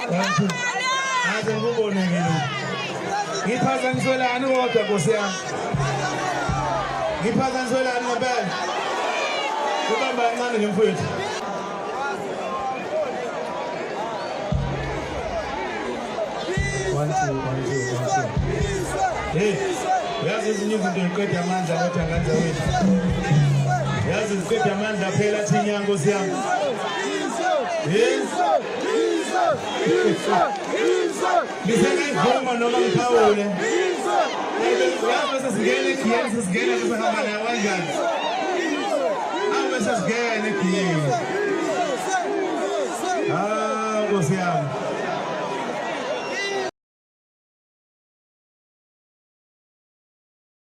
Aze ngubone ngini. Ngiphazaniselani kodwa Nkosi yami. Ngiphazaniselani ngempela. Kubamba kancane nje mfowethu. One, two. Hey, yazi izinto ngiqeda amandla kodwa nganza wethu. Yazi ngiqeda amandla phela thinya Nkosi yami. Ngisengayivuma noma ngiphawule. Yazi sesingena egiyeni sesigena sesihamba nayo kanjani? Awu sesigena egiyeni. Nkosi yami.